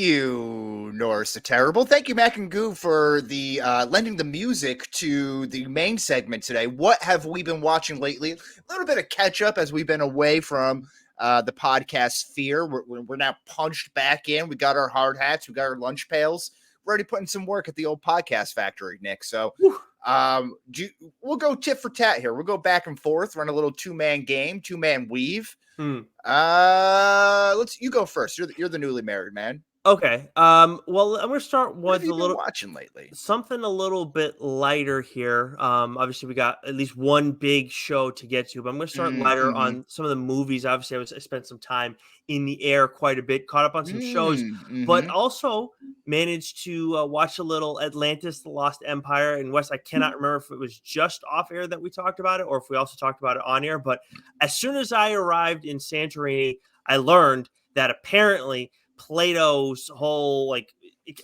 you, Norris the Terrible. Thank you, Mac and Goo, for the lending the music to the main segment today. What have we been watching lately? A little bit of catch up as we've been away from the podcast sphere. We're now punched back in. We got our hard hats. We got our lunch pails. We're already putting some work at the old podcast factory, Nick. So we'll go tit for tat here. We'll go back and forth, run a little two-man game, two-man weave. You go first. You're the newly married man. Okay. Well, I'm gonna start with a little watching lately. Something a little bit lighter here. Obviously we got at least one big show to get to, but I'm gonna start lighter on some of the movies. Obviously, I spent some time in the air quite a bit, caught up on some shows, but also managed to watch a little Atlantis: The Lost Empire. And Wes, I cannot remember if it was just off air that we talked about it, or if we also talked about it on air. But as soon as I arrived in Santorini, I learned that apparently Plato's whole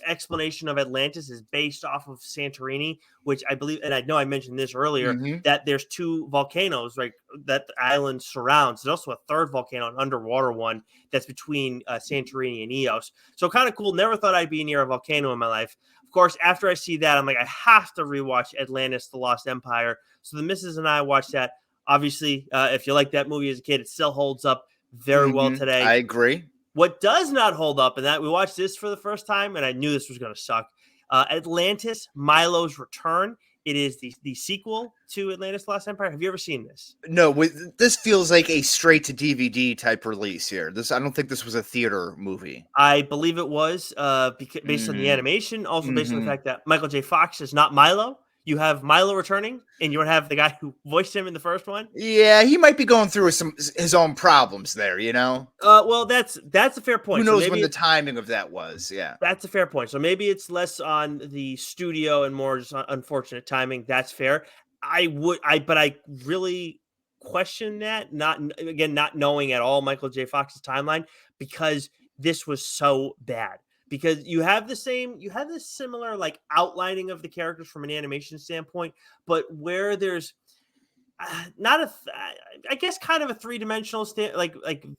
explanation of Atlantis is based off of Santorini, which I believe, and I know I mentioned this earlier, that there's two volcanoes that the island surrounds. There's also a third volcano, an underwater one that's between Santorini and Eos. So kind of cool. Never thought I'd be near a volcano in my life. Of course, after I see that, I'm like, I have to rewatch Atlantis: The Lost Empire. So the missus and I watched that. Obviously, if you like that movie as a kid, it still holds up very well today. I agree. What does not hold up, and that we watched this for the first time, and I knew this was going to suck. Atlantis: Milo's Return. It is the sequel to Atlantis: Lost Empire. Have you ever seen this? No, this feels like a straight to DVD type release here. I don't think this was a theater movie. I believe it was based on the animation, also based on the fact that Michael J. Fox is not Milo. You have Milo returning, and you have the guy who voiced him in the first one. Yeah, he might be going through his own problems there, you know? Well, that's a fair point. Who knows when the timing of that was, yeah. That's a fair point. So maybe it's less on the studio and more just unfortunate timing. That's fair. But I really question that, not knowing at all Michael J. Fox's timeline, because this was so bad. Because you have this similar outlining of the characters from an animation standpoint, but where there's I guess kind of a three-dimensional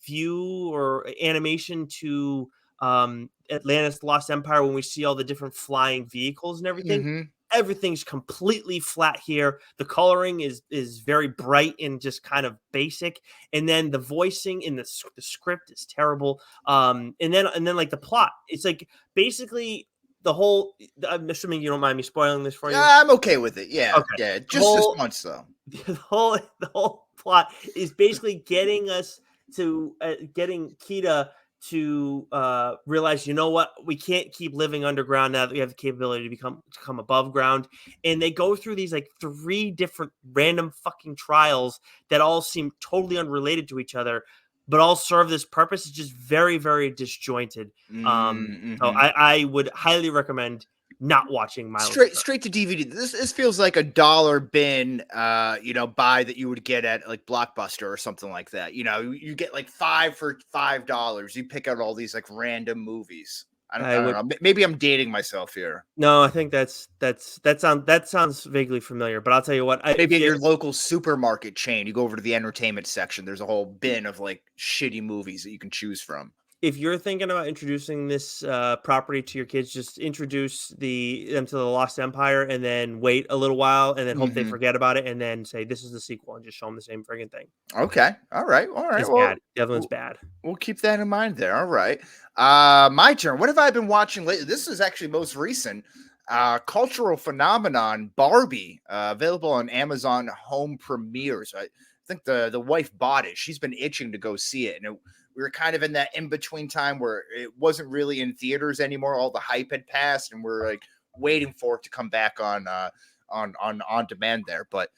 view or animation to Atlantis: Lost Empire, when we see all the different flying vehicles and everything. Everything's completely flat here. The coloring is very bright and just kind of basic, and then the voicing in the script is terrible. And then the plot, it's basically the whole. I'm assuming you don't mind me spoiling this for you. I'm okay with it. Yeah, okay. Yeah, just this once though. The whole plot is basically getting us to getting Kita to realize, you know what, we can't keep living underground now that we have the capability to come above ground. And they go through these 3 different random fucking trials that all seem totally unrelated to each other, but all serve this purpose. It's just very, very disjointed. So I would highly recommend not watching Miles. Straight to DVD. This feels like a dollar bin, buy that you would get at Blockbuster or something like that. You know, you get 5 for $5. You pick out all these random movies. I don't know. Maybe I'm dating myself here. No, I think that sounds vaguely familiar. But I'll tell you what. Maybe at your local supermarket chain, you go over to the entertainment section. There's a whole bin of shitty movies that you can choose from. If you're thinking about introducing this property to your kids, just introduce them to the Lost Empire, and then wait a little while, and then hope they forget about it, and then say this is the sequel, and just show them the same friggin' thing. Okay, all right. It's bad. The other one's bad. We'll keep that in mind there. All right, my turn. What have I been watching lately? This is actually most recent. Cultural phenomenon Barbie, available on Amazon Home Premieres. I think the wife bought it. She's been itching to go see it, and we were kind of in that in-between time where it wasn't really in theaters anymore. All the hype had passed, and we're waiting for it to come back on demand there. But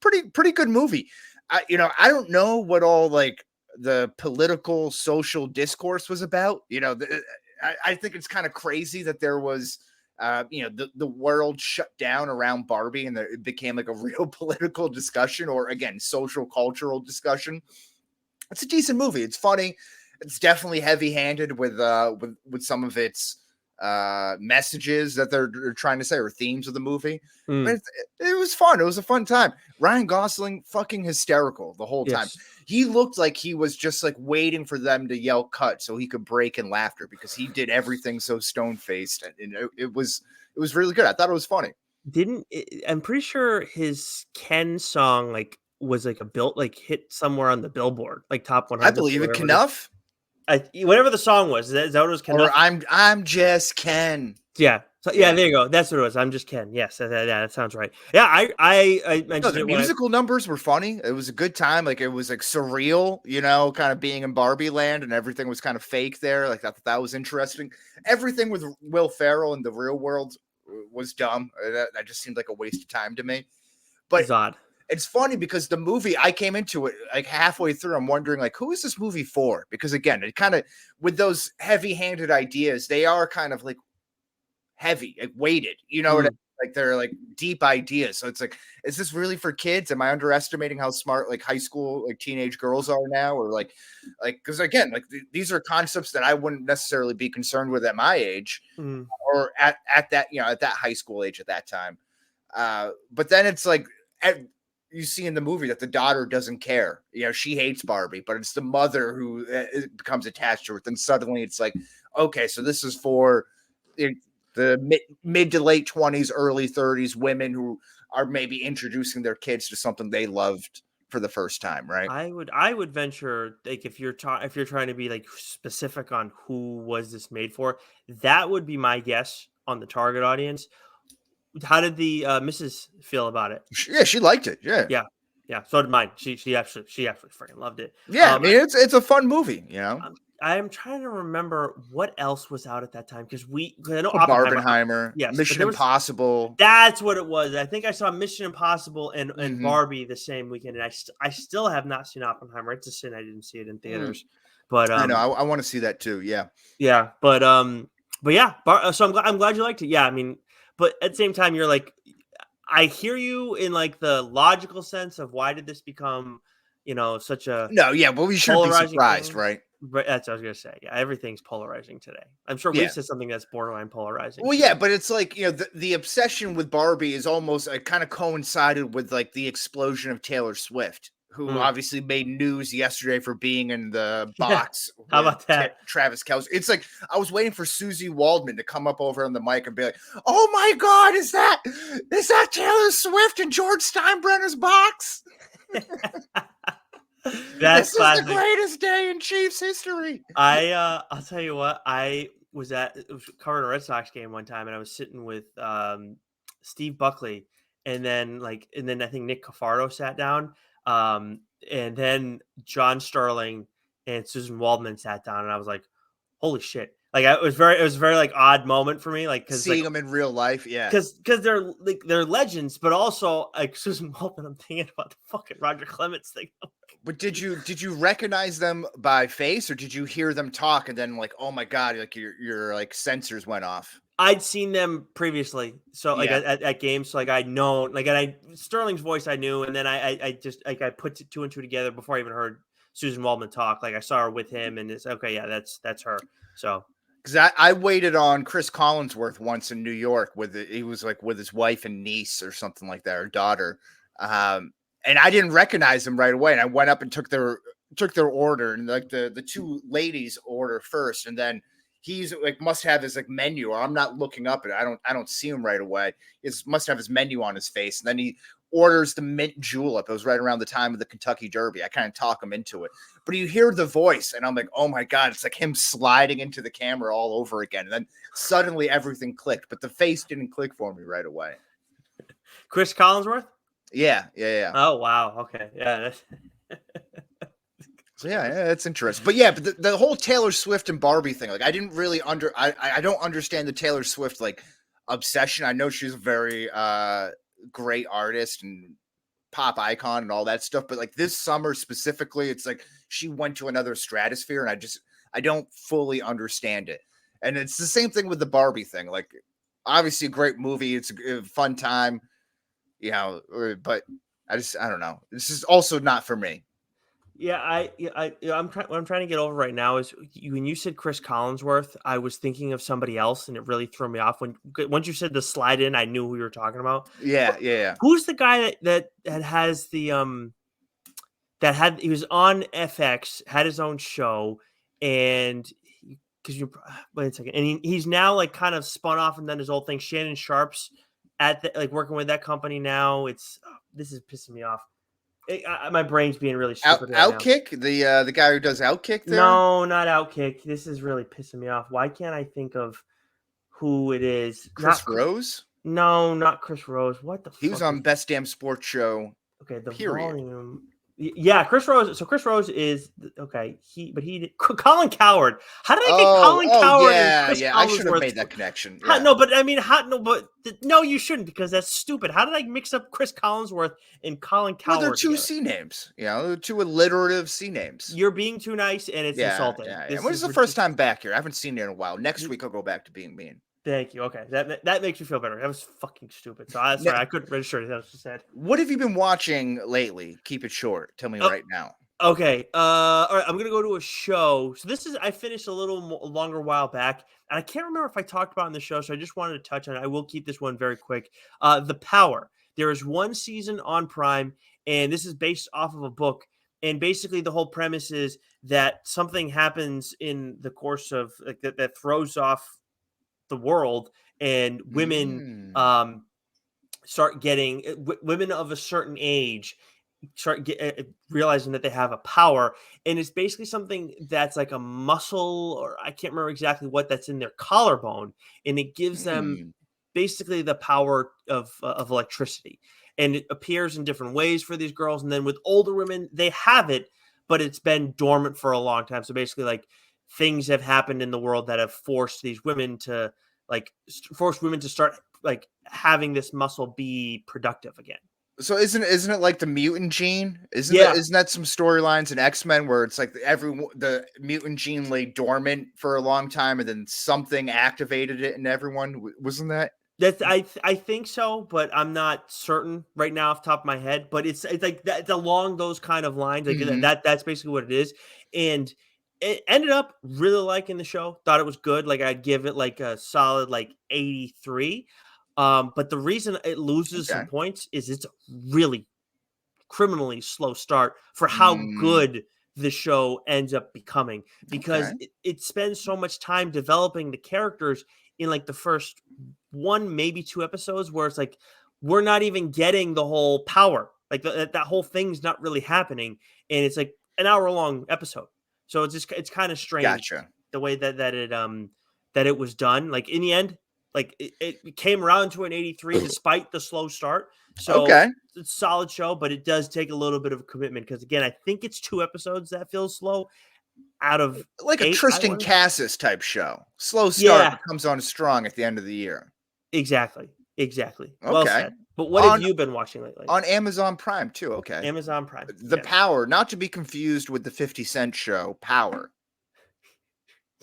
pretty good movie. I don't know what all the political social discourse was about. I think it's kind of crazy that there was the world shut down around Barbie, and it became a real political discussion, or again, social cultural discussion. It's a decent movie. It's funny. It's definitely heavy-handed with some of its messages that they're trying to say or themes of the movie. But Mm, it was fun. It was a fun time. Ryan Gosling fucking hysterical the whole time. yes. He looked like he was just like waiting for them to yell cut so he could break in laughter because he did everything so stone faced, and it was really good. I thought it was funny. I'm pretty sure his Ken song like was like a built like hit somewhere on the Billboard, like top I 100 or believe it. whatever it is. Knuff Whatever the song was, is that what it was? or Knuff? I'm just Ken. Yeah. So yeah, Yeah. there you go. That's what it was. I'm just Ken. Yes, that sounds right. Yeah, I No, mentioned the it when I musical numbers were funny. It was a good time. Like it was like surreal, kind of being in Barbie land and everything was kind of fake there. Like that was interesting. Everything with Will Ferrell in the real world was dumb. That just seemed like a waste of time to me. But Zod. it's funny because the movie, I came into it like halfway through. I'm wondering like, who is this movie for? Because again, it kind of with those heavy-handed ideas, they are kind of like heavy, like weighted. You know what I Mm. mean? Like they're like deep ideas. So it's like, is this really for kids? Am I underestimating how smart like high school, like teenage girls are now? Or because again, like these are concepts that I wouldn't necessarily be concerned with at my age Mm. or at that, at that high school age at that time. But then it's like you see in the movie that the daughter doesn't care. She hates Barbie, but it's the mother who becomes attached to her. Then suddenly it's like, okay, so this is for the mid to late 20s, early 30s women who are maybe introducing their kids to something they loved for the first time, right? I would venture like if you're trying to be like specific on who was this made for, that would be my guess on the target audience. How did the Mrs. feel about it? Yeah, she liked it. Yeah. Yeah, yeah. So did mine. She actually freaking loved it. Yeah, I mean it's a fun movie. I'm trying to remember what else was out at that time because I know Oppenheimer. Barbenheimer, Yes, but Mission there was Impossible. that's what it was. I think I saw Mission Impossible and Mhm. Barbie the same weekend, and I still have not seen Oppenheimer. It's a sin I didn't see it in Mm. theaters, but I know. I want to see that too. Yeah. yeah, but yeah. So I'm glad you liked it. Yeah, I mean, but at the same time, you're like, I hear you in like the logical sense of why did this become, such a No, yeah, but we shouldn't be polarizing surprised, thing. right? But that's what I was gonna say. Yeah, everything's polarizing today. I'm sure we Yeah. said something that's borderline polarizing Well, too. yeah, but it's like, the obsession with Barbie is almost kind of coincided with like the explosion of Taylor Swift, who Mm. obviously made news yesterday for being in the Yeah. box How with about that? Travis Kelce. It's like I was waiting for Susie Waldman to come up over on the mic and be like, "Oh my God, is that Taylor Swift in George Steinbrenner's box? That's This is the classic. greatest day in Chiefs history." I'll tell you what, I was covering a Red Sox game one time and I was sitting with Steve Buckley and then I think Nick Cafardo sat down. And then John Sterling and Susan Waldman sat down and I was like, holy shit. Like it was a very like odd moment for me. Like Seeing them in real life, yeah. because they're legends, but also like Susan Waldman, I'm thinking about the fucking Roger Clemens thing. But did you recognize them by face, or did you hear them talk and then like, oh my God, like your like sensors went off? I'd seen them previously, so like Yeah. at games, so like I know, like and I Sterling's voice I knew, and then I just like I put two and two together before I even heard Susan Waldman talk. Like I saw her with him, and it's okay, yeah, that's her. So Because I waited on Chris Collinsworth once in New York he was like with his wife and niece or something like that, or daughter. And I didn't recognize them right away. And I went up and took their order, and like the two ladies order first, and then he's like must have his like menu, or I'm not looking up at it. I don't see him right away. He must have his menu on his face, and then he orders the mint julep. It was right around the time of the Kentucky Derby. I kind of talk him into it, but you hear the voice, and I'm like, oh my God, it's like him sliding into the camera all over again. And then suddenly everything clicked, but the face didn't click for me right away. Chris Collinsworth. Yeah. Oh wow, okay, yeah. So yeah, it's interesting. But yeah, but the whole Taylor Swift and Barbie thing, like I didn't really I don't understand the Taylor Swift like obsession. I know she's a very great artist and pop icon and all that stuff, but like this summer specifically, it's like she went to another stratosphere, and I don't fully understand it. And it's the same thing with the Barbie thing. Like obviously a great movie, it's a fun time, but I don't know. This is also not for me. What I'm trying to get over right now is when you said Chris Collinsworth, I was thinking of somebody else, and it really threw me off. Once you said the slide in, I knew who you were talking about. Yeah, yeah, yeah. Who's the guy that has the he was on FX, had his own show, and because you wait a second, and he's now like kind of spun off and done his old thing. Shannon Sharp's at like working with that company now. This is pissing me off. My brain's being really stupid right now. Outkick, the guy who does Outkick there. No, not Outkick. This is really pissing me off. Why can't I think of who it is? Chris Rose. No, not Chris Rose. What the? He was on Best Damn Sports Show. Okay, the period. volume. Yeah, Chris Rose. So Chris Rose is okay. Colin Coward. How did I get Colin Coward? Yeah. I should have made that connection. Yeah. No, you shouldn't because that's stupid. How did I mix up Chris Collinsworth and Colin Coward? Well, they're two C names. They're two alliterative C names. You're being too nice, and it's insulting. Yeah. When is the first time back here? I haven't seen it in a while. Next week I'll go back to being mean. Thank you. Okay, that makes me feel better. That was fucking stupid. So I couldn't register it. That was just sad. What have you been watching lately? Keep it short. Tell me right now. Okay. All right. I'm gonna go to a show. So I finished a longer while back, and I can't remember if I talked about it in the show. So I just wanted to touch on it. I will keep this one very quick. The Power. There is one season on Prime, and this is based off of a book. And basically, the whole premise is that something happens in the course of like that throws off the world, and women start getting women of a certain age start realizing that they have a power, and it's basically something that's like a muscle, or I can't remember exactly what that's in their collarbone, and it gives them basically the power of electricity, and it appears in different ways for these girls. And then with older women, they have it, but it's been dormant for a long time. So basically, like, things have happened in the world that have forced these women to start like having this muscle be productive again. So isn't it like the mutant gene? Isn't that some storylines in X-Men where it's like the mutant gene lay dormant for a long time and then something activated it in everyone? Wasn't that? I think so, but I'm not certain right now off the top of my head. But it's like it's along those kind of lines. Like that's basically what it is. And it ended up really liking the show. Thought it was good. Like, I'd give it like a solid 83. But the reason it loses some points is it's a really criminally slow start for how good the show ends up becoming, because it spends so much time developing the characters in like the first one, maybe two episodes, where it's like we're not even getting the whole power. Like that whole thing's not really happening, and it's like an hour-long episode. So it's kind of strange the way that it was done. Like, in the end, like it came around to an 83 despite the slow start. So it's a solid show, but it does take a little bit of a commitment, because again, I think it's 2 episodes that feels slow out of like 8, a Tristan Cassis type show. Slow start, comes on strong at the end of the year. Exactly. Okay. Well said. But what have you been watching lately? On Amazon Prime too. Okay. Amazon Prime. The Power, not to be confused with the 50 Cent show Power.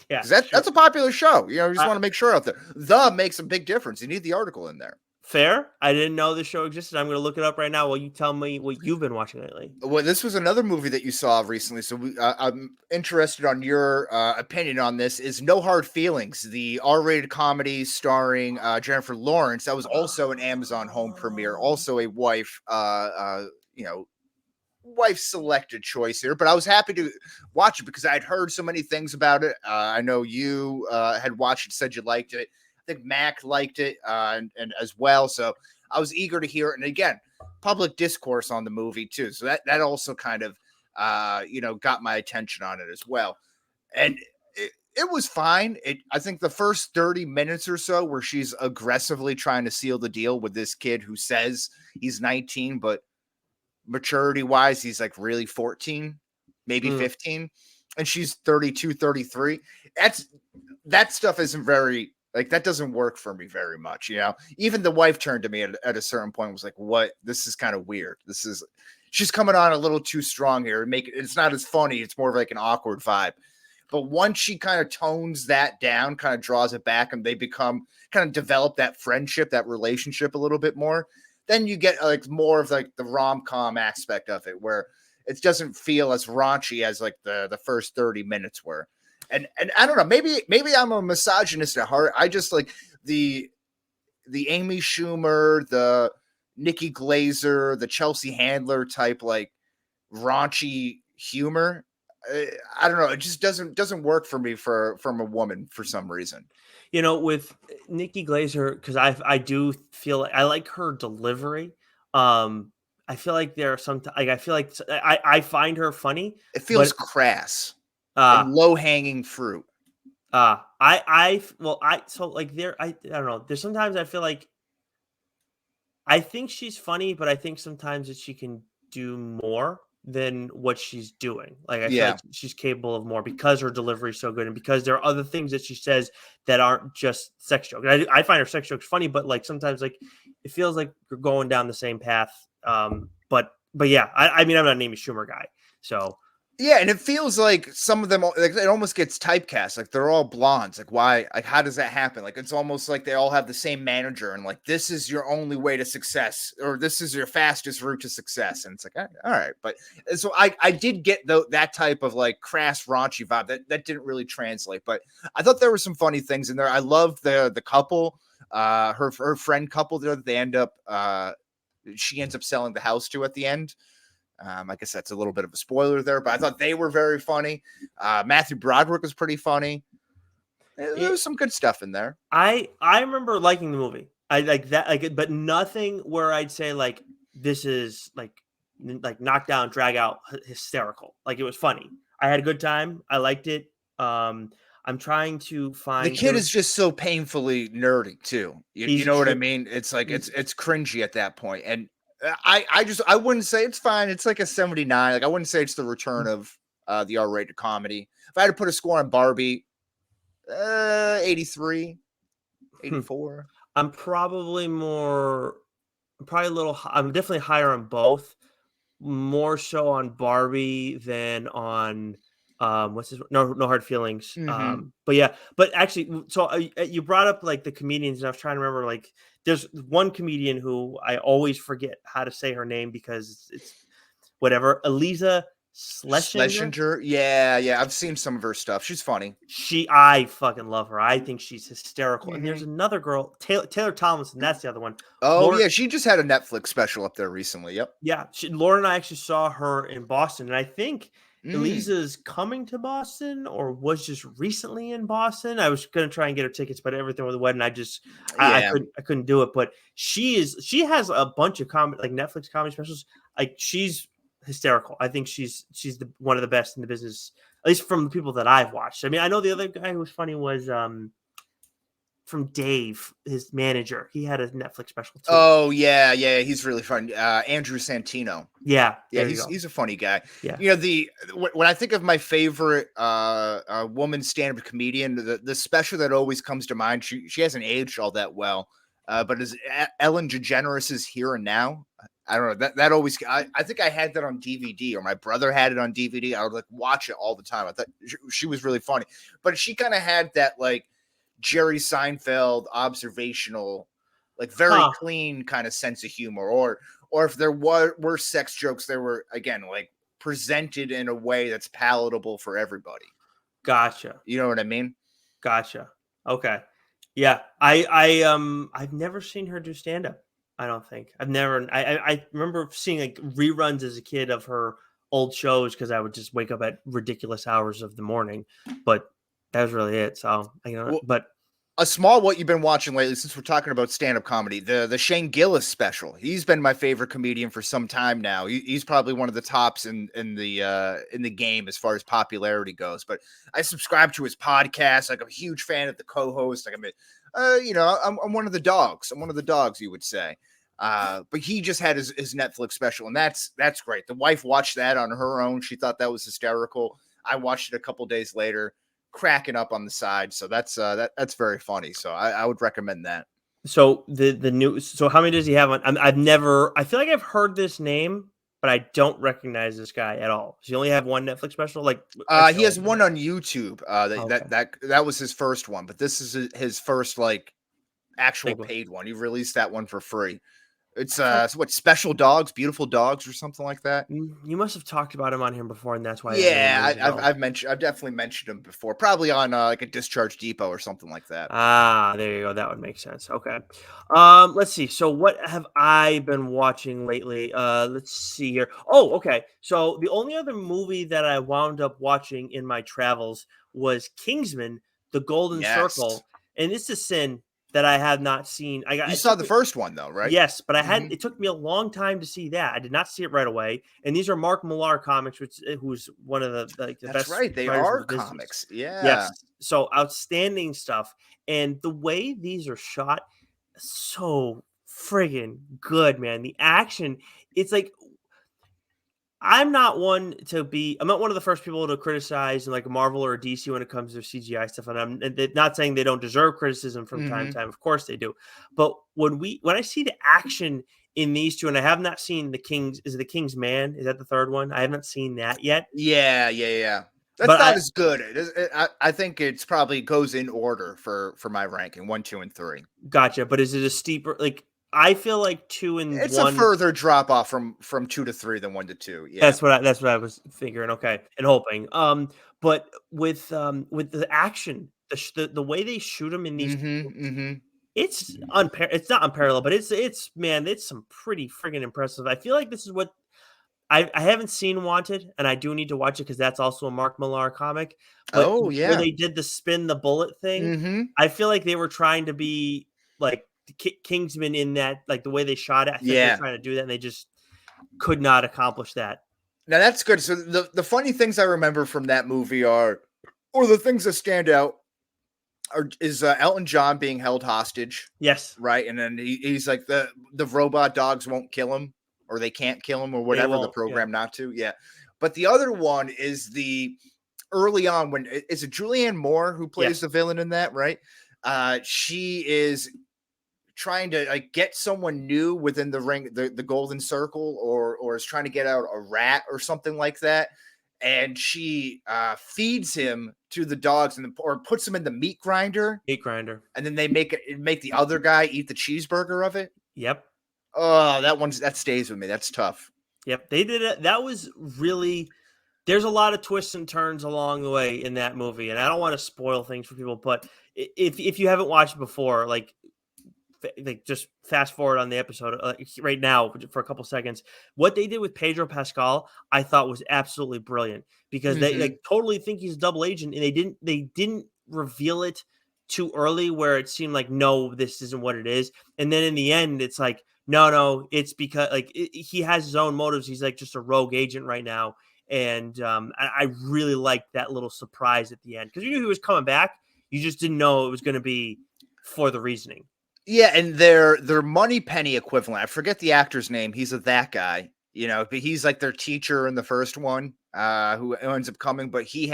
Yeah, that's a popular show. You just want to make sure out there. The makes a big difference. You need the article in there. Fair. I didn't know this show existed. I'm going to look it up right now while you tell me what you've been watching lately. Well, this was another movie that you saw recently, so I'm interested on your opinion on this. Is No Hard Feelings, the R-rated comedy starring Jennifer Lawrence. That was also an Amazon home premiere, also a wife selected choice here, but I was happy to watch it because I'd heard so many things about it. I know you had watched it, said you liked it. I think Mac liked it and as well. So I was eager to hear it. And again, public discourse on the movie too. So that also kind of, got my attention on it as well. And it was fine. I think the first 30 minutes or so where she's aggressively trying to seal the deal with this kid who says he's 19, but maturity wise, he's like really 14, maybe 15. And she's 32, 33. That stuff isn't very, like, that doesn't work for me very much. Even the wife turned to me at a certain point, was like, what? This is kind of weird. She's coming on a little too strong here. It's not as funny. It's more of like an awkward vibe. But once she kind of tones that down, kind of draws it back, and they become kind of develop that friendship, that relationship a little bit more, then you get like more of like the rom-com aspect of it, where it doesn't feel as raunchy as like the first 30 minutes were. And I don't know, maybe I'm a misogynist at heart. I just like the Amy Schumer, the Nikki Glazer, the Chelsea Handler type like raunchy humor. I don't know. It just doesn't work for me from a woman for some reason. With Nikki Glazer, because I do feel like I like her delivery. I feel like there are some like I feel like I find her funny, It feels but crass uh and low hanging fruit. I well I so like there I don't know. There's sometimes I feel like I think she's funny, but I think sometimes that she can do more than what she's doing. Like I feel Yeah. like she's capable of more because her delivery is so good, and because there are other things that she says that aren't just sex jokes. I find her sex jokes funny, but like sometimes like it feels like you're going down the same path. But yeah, I mean I'm not an Amy Schumer guy, so Yeah, and it feels like some of them, like, it almost gets typecast. Like they're all blondes. Like why? Like how does that happen? Like it's almost like they all have the same manager, and like this is your only way to success, or this is your fastest route to success. And it's like, all right, but so I did get that type of like crass raunchy vibe that didn't really translate. But I thought there were some funny things in there. I loved the couple, her friend couple there that they end up she ends up selling the house to at the end. I guess that's a little bit of a spoiler there, but I thought they were very funny. Matthew Broderick was pretty funny. There was some good stuff in there. I remember liking the movie. I like that, like, but nothing where I'd say like this is like knockdown, drag out, hysterical. Like it was funny. I had a good time. I liked it. I'm trying to The find kid there. is just so painfully nerdy too. You know what I He's mean? It's like he's it's cringy at that point. And I wouldn't say it's fine. It's like a 79. Like I wouldn't say it's the return of the R-rated comedy. If I had to put a score on Barbie, 83, hmm, 84. I'm probably more, probably a little. I'm definitely higher on both. More so on Barbie than on what's his no hard feelings. Mm-hmm. But yeah, but actually, so you brought up like the comedians, and I was trying to remember like there's one comedian who I always forget how to say her name because it's whatever. Eliza Schlesinger. Schlesinger. Yeah. I've seen some of her stuff. She's funny. I fucking love her. I think she's hysterical. And there's Mm-hmm. another girl, Taylor Tomlinson. That's the other one. Oh, Lauren, yeah. She just had a Netflix special up there recently. Yep. Yeah, Lauren and I actually saw her in Boston, and I think Mm. Elisa's coming to Boston or was just recently in Boston. I was gonna try and get her tickets, but everything with the wedding, I Yeah. couldn't do it. But she has a bunch of comedy like Netflix comedy specials. Like she's hysterical. I think she's one of the best in the business, at least from the people that I've watched. I mean, I know the other guy who was funny was from Dave, his manager. He had a Netflix special too. Oh, yeah. He's really fun. Andrew Santino. Yeah, Yeah, there you go. he's a funny guy. Yeah. You know, when I think of my favorite woman stand-up comedian, the special that always comes to mind, she hasn't aged all that well, but is Ellen DeGeneres' Here and Now. I don't know, that always I think I had that on DVD, or my brother had it on DVD. I would like watch it all the time. I thought she was really funny, but she kind of had that like Jerry Seinfeld observational, like very Huh. clean kind of sense of humor, or if there were sex jokes, they were again like presented in a way that's palatable for everybody. Gotcha. You know what I mean? Gotcha. Okay. Yeah. I've never seen her do stand up. I don't think. I remember seeing like reruns as a kid of her old shows because I would just wake up at ridiculous hours of the morning. But that was really it. So Well, but a small what you've been watching lately, since we're talking about stand-up comedy, the Shane Gillis special. He's been my favorite comedian for some time now. He's probably one of the tops in the game as far as popularity goes. But I subscribe to his podcast. Like I'm a huge fan of the co-host. Like I'm one of the dogs. I'm one of the dogs, you would say. But he just had his Netflix special, and that's great. The wife watched that on her own. She thought that was hysterical. I watched it a couple days later, cracking up on the side. So that's very funny. So I would recommend that. so the new so how many does he have on? I've never I feel like I've heard this name, but I don't recognize this guy at all. Does he only have one Netflix special? Like He has one on YouTube. Okay. That was his first one, but this is his first like actual Big one. paid one. He released that one for free. It's I thought what, Special Dogs, Beautiful Dogs, or something like that. you must have talked about him on here before, and that's why that name Yeah, rings a bell. I've definitely mentioned him before, probably on like a Discharge Depot or something like that. Ah, there you go. That would make sense. Okay. Let's see. So what have I been watching lately? Let's see here. Oh, okay. So the only other movie that I wound up watching in my travels was Kingsman: The Golden Yes, Circle, and it's a sin that I have not seen. you It saw took the me. first one though, right? Yes, but I Hmm. hadn't. It took me a long time to see that. I did not see it right away. And these are Mark Millar comics, who's one of the That's best right. They writers in are the business. comics. Yeah. Yes, so outstanding stuff. And the way these are shot, so friggin' good, man. The action, it's like I'm not one of the first people to criticize like Marvel or DC when it comes to CGI stuff, and not saying they don't deserve criticism from time to Hmm. time. Of course they do, but when I see the action in these two, and I have not seen the King's is it the King's Man? Is that the third one? I have not seen that yet, Yeah, yeah, yeah. That's but not as good. I think it's probably goes in order for my ranking, 1, 2, and 3. gotcha. But is it a steeper like? I feel like two and It's a one. further drop off from 2 to 3 than 1 to 2. Yeah. That's what I was figuring, okay, and hoping. But with the action, the way they shoot them in these, Mhm, mhm. it's not unparalleled, but it's man, it's some pretty friggin' impressive. I feel like this is what I haven't seen Wanted, and I do need to watch it because that's also a Mark Millar comic. But Oh, where yeah. they did the spin the bullet thing, Mhm. I feel like they were trying to be like the Kingsman in that, like the way they shot it. I think they're Yeah. trying to do that, and they just could not accomplish that. Now that's good. So the funny things I remember from that movie are, or the things that stand out is Elton John being held hostage, Yes, right? And then he's like the robot dogs won't kill him, or they can't kill him, or they whatever the won't. Yeah. program not to. Yeah. But the other one is the early on when is it Julianne Moore who plays Yes. the villain in that, right? She is trying to like get someone new within the ring, the golden circle, or is trying to get out a rat or something like that. And she feeds him to the dogs or puts him in the meat grinder, Meat grinder. and then they make the other guy eat the cheeseburger of it. Yep. Oh, that stays with me. That's tough. Yep. They did it. That was really there's a lot of twists and turns along the way in that movie. And I don't want to spoil things for people, but if you haven't watched it before, like just fast forward on the episode right now for a couple seconds. What they did with Pedro Pascal, I thought was absolutely brilliant because they Hmm. like totally think he's a double agent, and they didn't reveal it too early where it seemed like no, this isn't what it is, and then in the end, it's like no, it's because he has his own motives. He's like just a rogue agent right now, and I really liked that little surprise at the end because you knew he was coming back. You just didn't know it was going to be for the reasoning. Yeah, and their money penny equivalent. I forget the actor's name. He's that guy, but he's like their teacher in the first one, who ends up coming, but he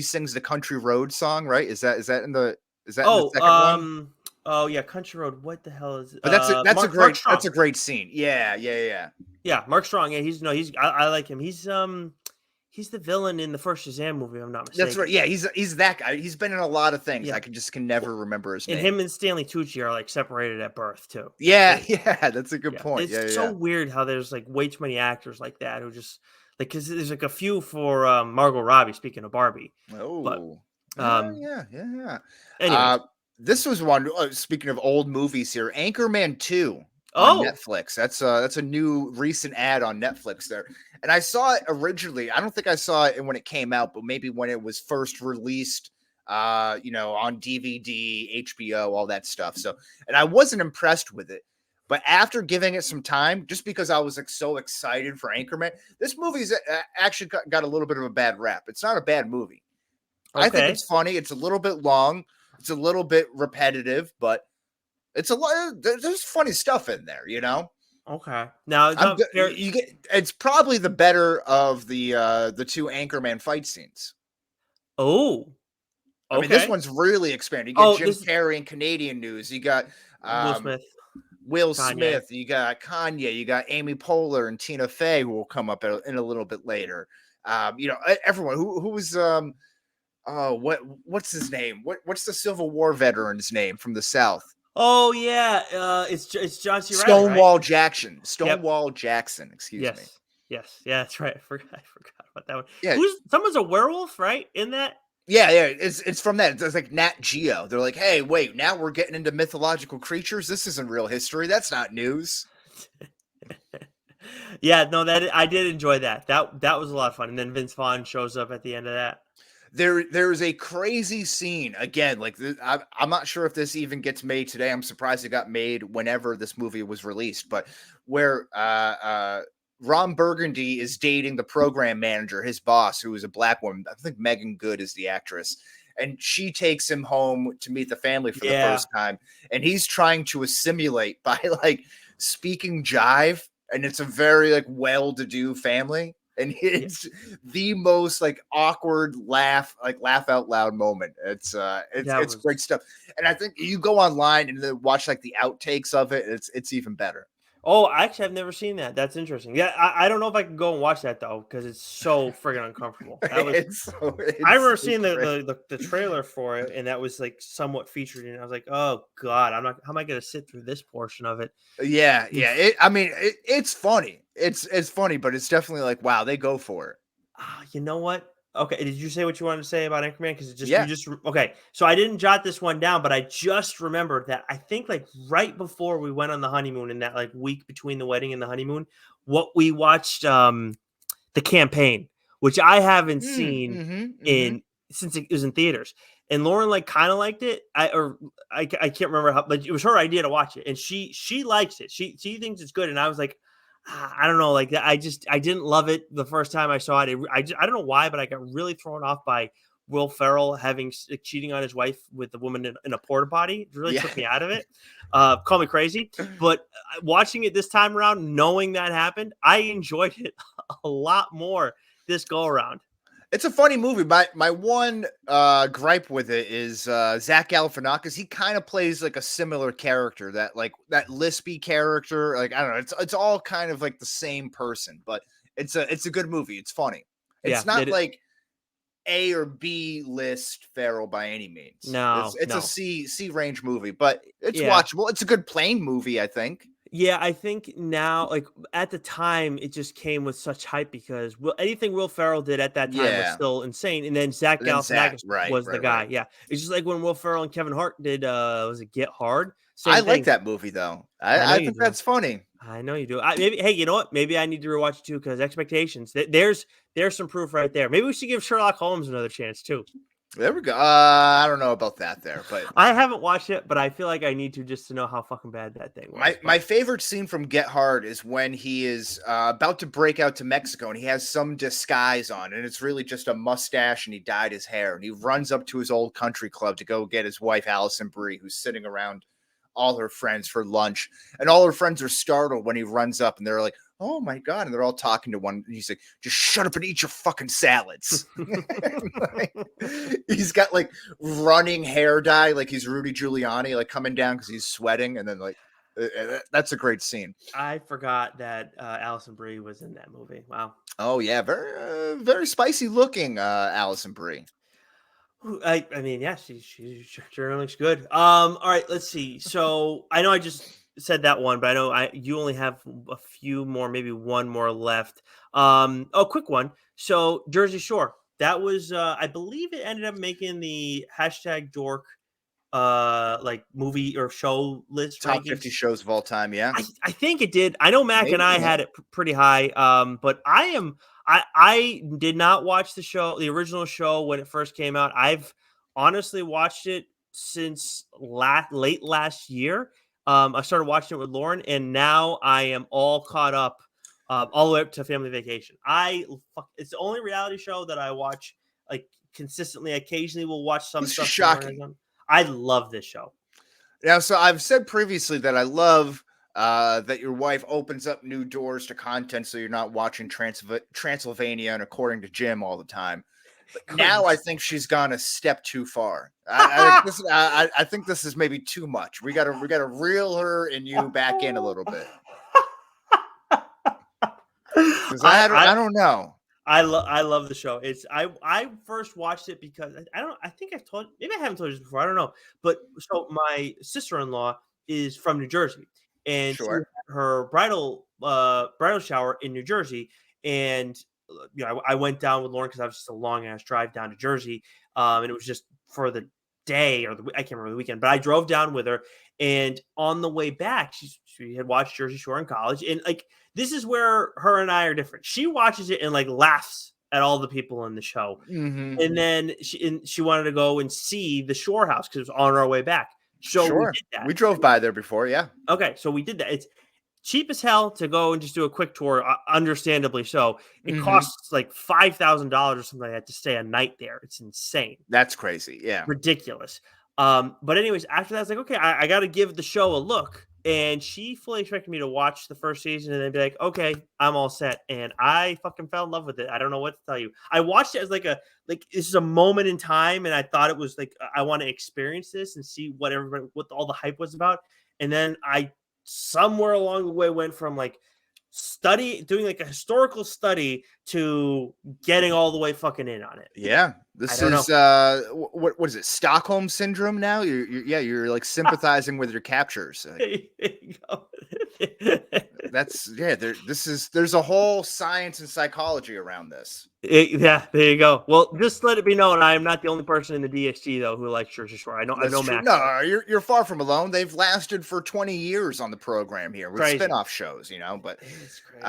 sings the Country Road song, right? Is that in the Oh, second one? oh yeah, Country Road. What the hell is But Mark that's Strong? a great scene. Yeah, yeah, yeah. Yeah, Mark Strong. Yeah, I like him. He's the villain in the first Shazam movie, if I'm not That's right. mistaken. Yeah, he's that guy. He's been in a lot of things. Yeah. Can Well, never remember his and name. him and Stanley Tucci are like separated at birth too. Yeah, So yeah, that's a good yeah, point. it's Yeah, so yeah. weird how there's like way too many actors like that who just like because there's like a few for Margot Robbie. Speaking of Barbie, but Oh, yeah, um, yeah, yeah, yeah. Uh, anyways, this was one. Speaking of old movies here, Anchorman 2 on oh Netflix. That's a new recent ad on Netflix there, and I saw it originally. I don't think I saw it when it came out, but maybe when it was first released. On DVD, HBO, all that stuff. So, and I wasn't impressed with it. But after giving it some time, just because I was like so excited for Anchorman, this movie's actually got a little bit of a bad rap. It's not a bad movie. I think okay, it's funny. It's a little bit long. It's a little bit repetitive, but it's a lot. There's funny stuff in there. okay. Now it's I'm not good. fair. You get. It's probably the better of the two Anchorman fight scenes. Oh, I mean, this okay. one's really expanded. You get Oh, Jim this Carrey in Canadian news. You got Will um, Smith, Will Kanye. Smith. You got Kanye. You got Amy Poehler and Tina Fey, who will come up in a little bit later. Everyone who was oh, what's his name? What's the Civil War veteran's name from the South? Oh yeah, it's John C. Reilly, right? Stonewall Jackson. Yep. Stonewall Jackson. Excuse me. Yes. Yes. Yeah, that's right. I forgot about that one. Yeah, Someone's a werewolf, right? In that? yeah. It's from that. It's like Nat Geo. They're like, hey, wait, now we're getting into mythological creatures. This isn't real history. That's not news. Yeah, no, that I did enjoy that. That was a lot of fun. And then Vince Vaughn shows up at the end of that. There's a crazy scene again. Like I'm not sure if this even gets made today. I'm surprised it got made whenever this movie was released. But where Ron Burgundy is dating the program manager, his boss, who is a black woman. I think Megan Good is the actress, and she takes him home to meet the family for the Yeah. first time, and he's trying to assimilate by like speaking jive, and it's a very like well-to-do family. And it's the most like awkward laugh out loud moment. It's That great stuff. And I think you go online and then watch like the outtakes of it. It's even better. Oh, actually, I've never seen that. That's interesting. Yeah, I don't know if I can go and watch that though, because it's so friggin' uncomfortable. That was I remember seeing the trailer for it, and that was like somewhat featured, and I was like, oh god, I'm not. How am I going to sit through this portion of it? Yeah. It's funny. It's funny, but it's definitely like wow, they go for it. You know what? Okay, did you say what you wanted to say about Anchorman? Because Yeah. okay. So I didn't jot this one down, but I just remembered that I think like right before we went on the honeymoon, in that like week between the wedding and the honeymoon, what we watched The Campaign, which I haven't seen Mm-hmm. since it was in theaters. And Lauren like kind of liked it. I can't remember how, but it was her idea to watch it, and she likes it. She thinks it's good, and I was like, I don't know, like that. I didn't love it the first time I saw it. I don't know why, but I got really thrown off by Will Ferrell having cheating on his wife with the woman in a porta potty. It really Yeah. took me out of it. Call me crazy, but watching it this time around, knowing that happened, I enjoyed it a lot more this go around. It's a funny movie. My one gripe with it is Zach Galifianakis. He kind of plays like a similar character, that lispy character. Like I don't know, it's all kind of like the same person, but it's a good movie. It's funny. Yeah, It's not like A or B list Ferrell by any means. It's no. a C range movie, but it's Yeah. watchable. It's a good plane movie, I think. Yeah, I think now, like at the time, it just came with such hype because anything Will Ferrell did at that time was Yeah. still insane. And then Zach And then Zach, Galifianakis right, was the right, guy. right. Yeah, it's just like when Will Ferrell and Kevin Hart did. Was it Get Hard? I Same like thing. that movie though. I know I you think do. that's funny. I know you do. Maybe, hey, you know what? Maybe I need to rewatch it too because expectations. There's some proof right there. Maybe we should give Sherlock Holmes another chance too. There we go. I don't know about that there, but I haven't watched it, but I feel like I need to just to know how fucking bad that thing was. my favorite scene from Get Hard is when he is about to break out to Mexico and he has some disguise on, and it's really just a mustache and he dyed his hair, and he runs up to his old country club to go get his wife Allison Brie, who's sitting around all her friends for lunch, and all her friends are startled when he runs up, and they're like, "Oh my god!" And they're all talking to one. And he's like, "Just shut up and eat your fucking salads." Like, he's got like running hair dye, like he's Rudy Giuliani, like coming down because he's sweating, and then like that's a great scene. I forgot that Allison Brie was in that movie. Wow. Oh yeah, very spicy looking, Allison Brie. I mean, yeah, she sure looks good. All right, let's see. So I know I just said that one, but I know you only have a few more, maybe one more left. Quick one. So Jersey Shore, that was I believe it ended up making the hashtag dork like movie or show list Top rankings. 50 shows of all time. Yeah, I think it did. I know Mac and I had it pretty high. But I did not watch the original show when it first came out. I've honestly watched it since late last year. I started watching it with Lauren, and now I am all caught up, all the way up to Family Vacation. It's the only reality show that I watch like consistently. Occasionally, we'll watch some stuff. Shocking. I love this show. Yeah, so I've said previously that I love that your wife opens up new doors to content, so you're not watching Transylvania and According to Jim all the time. But now I think she's gone a step too far. I think this is maybe too much. We gotta reel her and you back in a little bit. Because I don't know. I love the show. I first watched it because I think I've told, maybe I haven't told you this before. I don't know. But so my sister-in-law is from New Jersey, and she Sure. had her bridal shower in New Jersey, and I went down with Lauren because I was just a long ass drive down to Jersey, and it was just for the day or I can't remember the weekend, but I drove down with her, and on the way back, she had watched Jersey Shore in college, and like this is where her and I are different. She watches it and like laughs at all the people in the show, Hmm. and then she wanted to go and see the Shore House because it was on our way back. So we Sure. did that. We drove by there before. Yeah. Okay, so we did that. It's cheap as hell to go and just do a quick tour, understandably so. It Hmm. costs like $5,000 or something like that to stay a night there. It's insane, That's crazy. Yeah. ridiculous. But anyways, after that, I was like, okay, I got to give the show a look. And she fully expected me to watch the first season and then be like, okay, I'm all set. And I fucking fell in love with it. I don't know what to tell you. I watched it as like this is a moment in time, and I thought it was like I want to experience this and see what all the hype was about. And then I somewhere along the way went from like doing like a historical study to getting all the way fucking in on it. Yeah. I This don't know. is what is it? Stockholm syndrome now? You're like sympathizing with your captures. There you go. That's yeah. There's a whole science and psychology around this. Yeah, there you go. Well, just let it be known, I am not the only person in the DSG though who likes Jersey Shore. I That's know true. Max does. No, you're far from alone. They've lasted for 20 years on the program here with Crazy. spin-off shows, But It's crazy.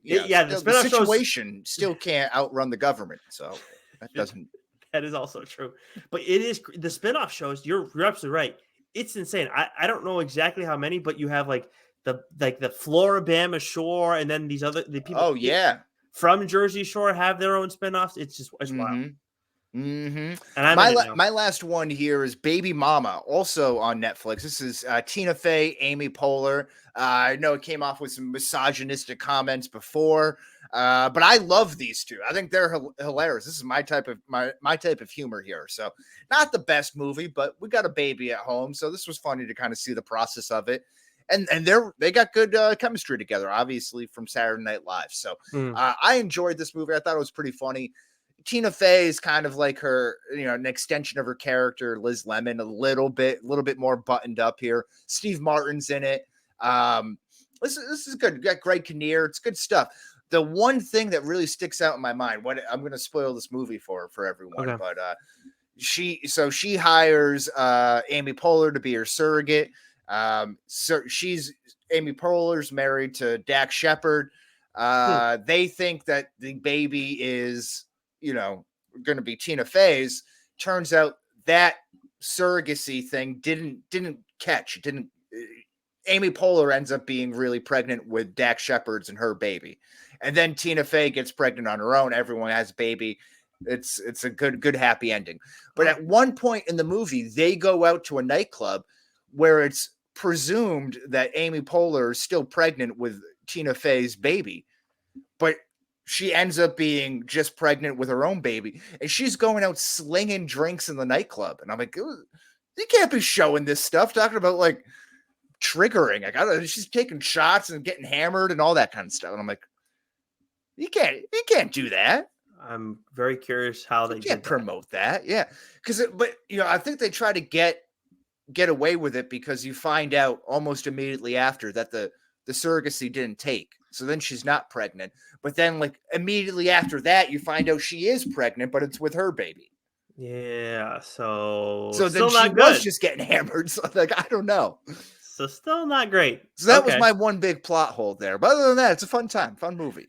yeah, The the spinoff shows. situation still can't outrun the government. So that doesn't. That is also true. But it is the spinoff shows. You're absolutely right. It's insane. I don't know exactly how many, but you have like the Floribama Shore, and then the people Oh yeah. from Jersey Shore have their own spinoffs. It's wild. Mm-hmm. And I'm in it now. My last one here is Baby Mama, also on Netflix. This is Tina Fey, Amy Poehler. I know it came off with some misogynistic comments before, but I love these two. I think they're hilarious. This is my type of humor here. So not the best movie, but we got a baby at home, so this was funny to kind of see the process of it. And they got good chemistry together, obviously from Saturday Night Live. So I enjoyed this movie. I thought it was pretty funny. Tina Fey is kind of like her, an extension of her character, Liz Lemon, a little bit more buttoned up here. Steve Martin's in it. This is good. You got Greg Kinnear. It's good stuff. The one thing that really sticks out in my mind, what I'm going to spoil this movie for everyone, Okay. but she hires Amy Poehler to be her surrogate. So Amy Poehler's married to Dak Shepard. They think that the baby is going to be Tina Fey's. Turns out that surrogacy thing didn't catch. Amy Poehler ends up being really pregnant with Dak Shepard's and her baby, and then Tina Fey gets pregnant on her own. Everyone has a baby. It's a good happy ending. But at one point in the movie, they go out to a nightclub where it's presumed that Amy Poehler is still pregnant with Tina Fey's baby, but she ends up being just pregnant with her own baby, and she's going out slinging drinks in the nightclub. And I'm like, you can't be showing this stuff, talking about like triggering. She's taking shots and getting hammered and all that kind of stuff. And I'm like, you can't do that. I'm very curious how they can't promote that. Yeah. But I think they try to get away with it because you find out almost immediately after that the surrogacy didn't take. So then she's not pregnant. But then like immediately after that, you find out she is pregnant, but it's with her baby. Yeah. So then she was just getting hammered. So like, I don't know. So still not great. So that was my one big plot hole there. But other than that, it's a fun time, fun movie.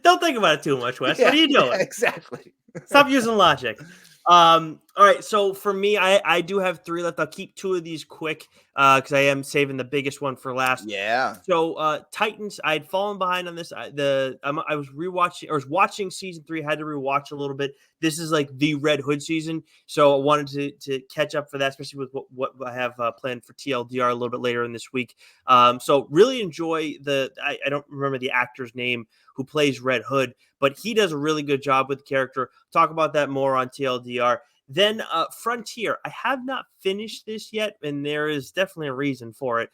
Don't think about it too much, Wes. What are you doing? Yeah, exactly. Stop using logic. All right. So for me, I do have 3 left. I'll keep 2 of these quick because I am saving the biggest one for last. Yeah. So Titans, I had fallen behind on this. I was rewatching or was watching season 3. Had to rewatch a little bit. This is like the Red Hood season, so I wanted to catch up for that, especially with what I have planned for TLDR a little bit later in this week. So really enjoy I don't remember the actor's name who plays Red Hood, but he does a really good job with the character. Talk about that more on TLDR. Then Frontier. I have not finished this yet, and there is definitely a reason for it.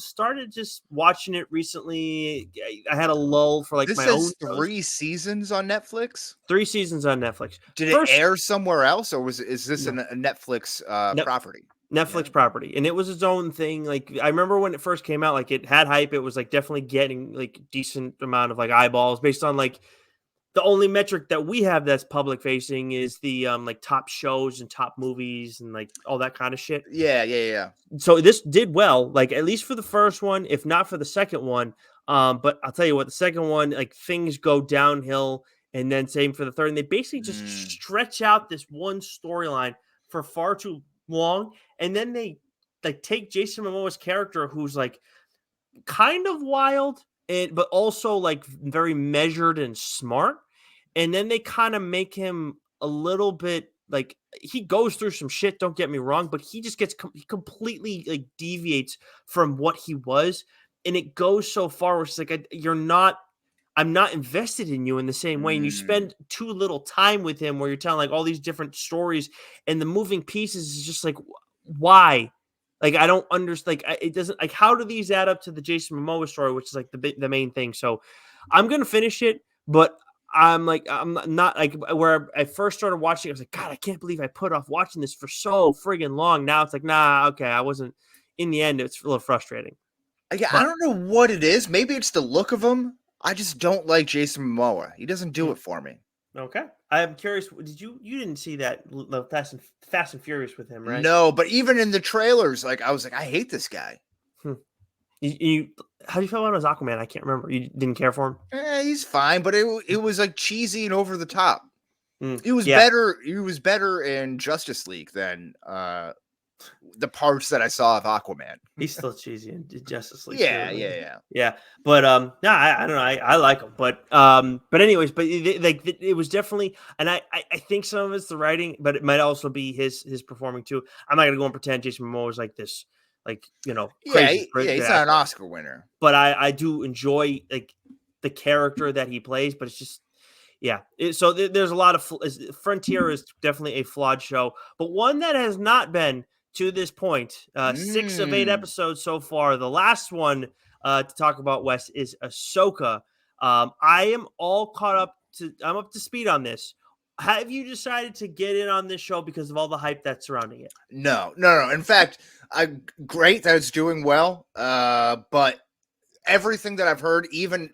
Started just watching it recently. I had a lull for like this my own shows. 3 seasons on Netflix. 3 seasons on Netflix. Did it air somewhere else, or is this a Netflix property? Netflix property, and it was its own thing. Like I remember when it first came out, like it had hype. It was like definitely getting like decent amount of like eyeballs based on like the only metric that we have that's public facing is the like top shows and top movies and like all that kind of shit. Yeah. So this did well, like at least for the first one, if not for the second one. But I'll tell you what, the second one, like things go downhill, and then same for the third. And they basically just Mm, stretch out this one storyline for far too long, and then they like take Jason Momoa's character, who's like kind of wild, and but also like very measured and smart, and then they kind of make him a little bit like he goes through some shit, don't get me wrong, but he just gets he completely like deviates from what he was, and it goes so far where it's like you're not, I'm not invested in you in the same way, and you mm. spend too little time with him where you're telling like all these different stories, and the moving pieces is just like why, like I don't understand, like it doesn't, like how do these add up to the Jason Momoa story, which is like the main thing. So I'm gonna finish it, but I'm not like where I first started watching. I was like, God, I can't believe I put off watching this for so friggin' long. Now it's like, nah, okay, I wasn't. In the end, it's a little frustrating. Yeah, I But don't know what it is. Maybe it's the look of him. I just don't like Jason Momoa. He doesn't do mm, it for me. okay, I'm curious. Did you didn't see that the Fast and Furious with him, right? No, but even in the trailers, like I was like, I hate this guy. Hmm. You how do you feel about his Aquaman? I can't remember. You didn't care for him? He's fine, but it was like cheesy and over the top. Mm, It was yeah, better. He was better in Justice League than the parts that I saw of Aquaman. he's still cheesy in Justice League too. Yeah. Yeah, but no, I don't know. I like him, but anyways, but it was definitely, and I think some of it's the writing, but it might also be his performing too. I'm not gonna go and pretend Jason Momoa is like this, like crazy Yeah, good he's not an actor, Oscar winner. but I do enjoy like the character that he plays, but it's just yeah. So there's a lot of Frontier is definitely a flawed show, but one that has not been to this point. 6 of 8 Mm. episodes so far. The last one to talk about, Wes, is Ahsoka. I am all caught up to. I'm up to speed on this. Have you decided to get in on this show because of all the hype that's surrounding it? No. In fact, great that it's doing well. But everything that I've heard, even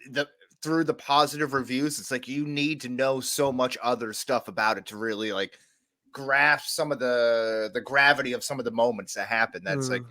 through the positive reviews, it's like you need to know so much other stuff about it to really like grasp some of the gravity of some of the moments that happen. That's like, Mm.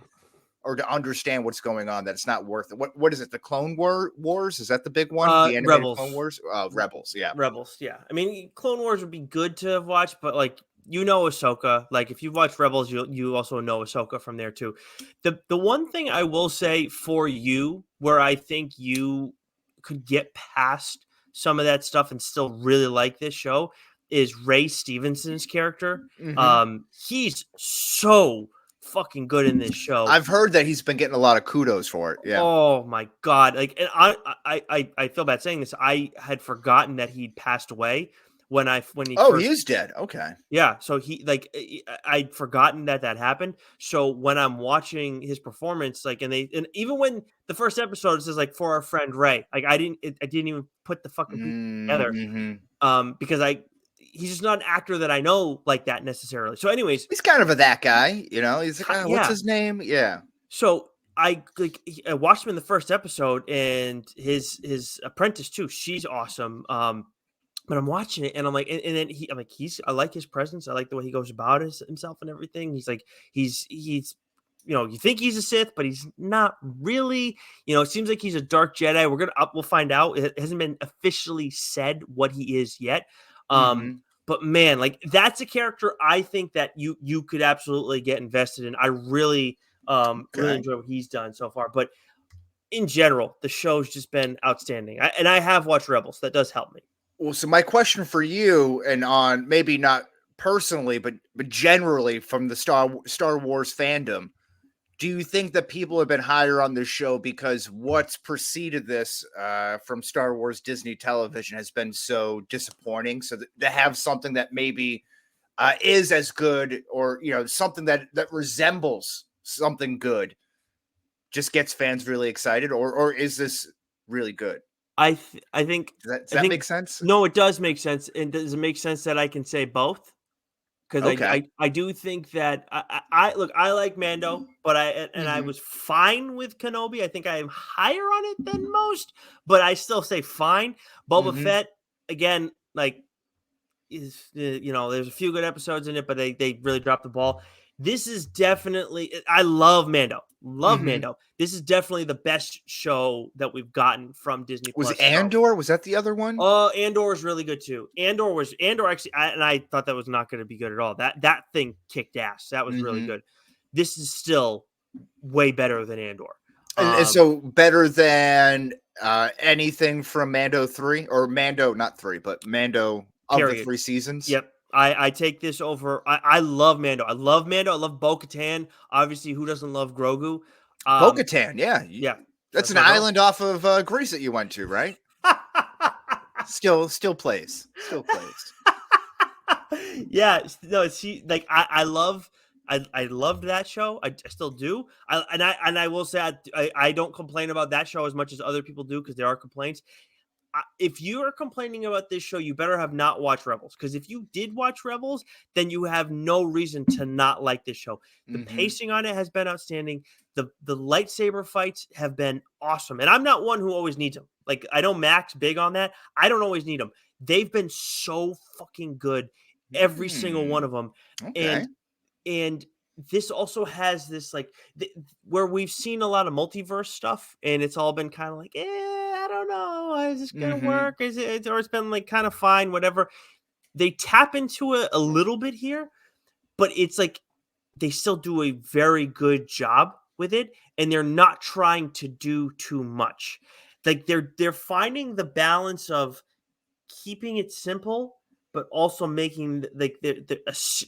or to understand what's going on. That it's not worth it. What is it? The Wars? Is that the big one? The animated Clone Rebels. Wars? Rebels. Yeah. Rebels, yeah. I mean, Clone Wars would be good to have watched, but like Ahsoka. Like if you've watched Rebels, you also know Ahsoka from there too. The one thing I will say for you, where I think you could get past some of that stuff and still really like this show, is Ray Stevenson's character. Hmm. He's so fucking good in this show. I've heard that he's been getting a lot of kudos for it. Yeah. Oh my god! Like, and I feel bad saying this. I had forgotten that he'd passed away when he Oh, he first. is dead. Okay. Yeah, so he like I'd forgotten that happened. So when I'm watching his performance, like, and even when the first episode says like for our friend Ray, like I didn't even put the fucking piece together, Mm-hmm. because he's just not an actor that I know like that necessarily. So, anyways, He's kind of that guy, you know. He's like, what's yeah. his name? Yeah. So I watched him in the first episode, and his apprentice too. She's awesome. But I'm watching it, and I'm like, and then I'm like, I like his presence. I like the way he goes about himself and everything. He's like, he's you think he's a Sith, but he's not really. It seems like he's a dark Jedi. We'll find out. It hasn't been officially said what he is yet. Um, Mm-hmm. but man, like that's a character I think that you could absolutely get invested in. I really Okay. enjoy what he's done so far. But in general, the show's just been outstanding. And I have watched Rebels. That does help me. Well, so my question for you, and on maybe not personally, but generally from the Star Wars fandom, do you think that people have been higher on this show because what's preceded this from Star Wars Disney television has been so disappointing? So that they have something that maybe is as good, or something that resembles something good, just gets fans really excited, or is this really good? I think Does I that think make sense? no, it does make sense. And does it make sense that I can say both? because Okay. I do think that I look, I like Mando, but I Mhm. was fine with Kenobi. I think I am higher on it than most, but I still say fine. Boba Mhm. Fett, again, like is there's a few good episodes in it, but they really dropped the ball. This is definitely, I love Mando. Love Mhm. Mando. This is definitely the best show that we've gotten from Disney Was Plus. So Andor? Was that the other one? Andor is really good too. Andor actually, and I thought that was not going to be good at all. That thing kicked ass. That was really Mhm. good. This is still way better than Andor. And so better than anything from Mando 3 or Mando, not 3, but Mando of the Period. 3 seasons? Yep. I take this over. I love Mando. I love Mando. I love Bo-Katan. Obviously, who doesn't love Grogu? Um, Bo-Katan, yeah. yeah, That's that's an my girl. island off of Greece that you went to, right? Still plays. Still plays. Yeah, no, she like I love I loved that show. I still do. I will say I don't complain about that show as much as other people do because there are complaints. If you are complaining about this show, you better have not watched Rebels. Because if you did watch Rebels, then you have no reason to not like this show. The Mhm. pacing on it has been outstanding. The lightsaber fights have been awesome. And I'm not one who always needs them. Like I know Mac's big on that. I don't always need them. They've been so fucking good, every single one Mm. of them. Okay. And this also has this like where we've seen a lot of multiverse stuff, and it's all been kind of like, I don't know, is this gonna Mhm. work? Is it, or it's been like kind of fine, whatever. They tap into it a little bit here, but it's like they still do a very good job with it, and they're not trying to do too much. Like they're finding the balance of keeping it simple, but also making like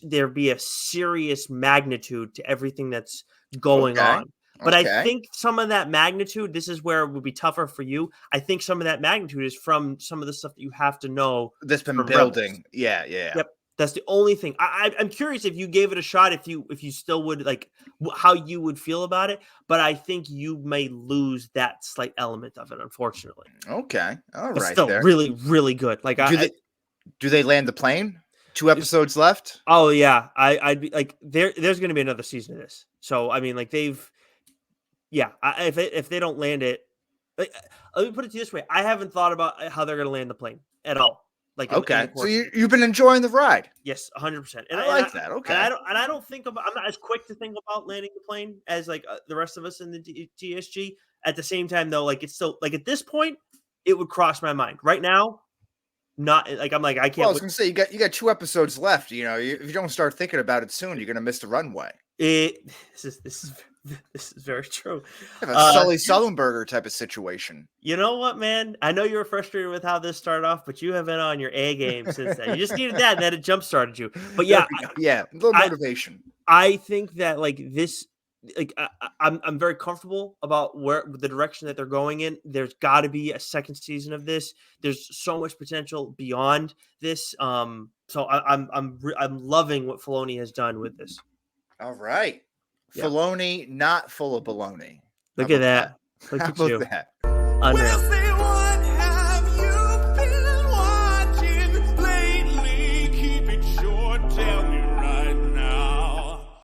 there be a serious magnitude to everything that's going Okay. on. But I Okay. think some of that magnitude, this is where it would be tougher for you. I think some of that magnitude is from some of the stuff that you have to know That's been from Rebels. building. Yeah, yeah. Yep, that's the only thing. I'm curious if you gave it a shot, if you still would like how you would feel about it. But I think you may lose that slight element of it, unfortunately. Okay. All But right still, there. really, really good. Like Do they do they land the plane? 2 Is episodes left? oh yeah, I'd be like there's gonna be another season of this. So I mean, like they've yeah, if they don't land it, like, let me put it to you this way: I haven't thought about how they're gonna land the plane at all. Like in the Okay. So course of you've been enjoying the ride. yes, 100%. I like that. Okay. And I don't think about I'm not as quick to think about landing the plane as like the rest of us in the TSG. At the same time, though, like it's still like at this point, it would cross my mind. Right now, not like I'm like I Well, I can't was wait. gonna say you got 2 episodes left. If you don't start thinking about it soon, you're gonna miss the runway. It this is this is very true. Have a Uh, Sully Sullenberger type of situation. you know what, man? I know you were frustrated with how this started off, but you have been on your A game since then. You just needed that, and then it jump started you. But There yeah, we go. Yeah, a little I motivation. I think that like this, like I'm very comfortable about where the direction that they're going in. There's got to be a second season of this. There's so much potential beyond this. So I'm loving what Filoni has done with this. All right. Yeah, Filoni, not full of baloney. How look at about that? that. Look How at about you, that? unreal.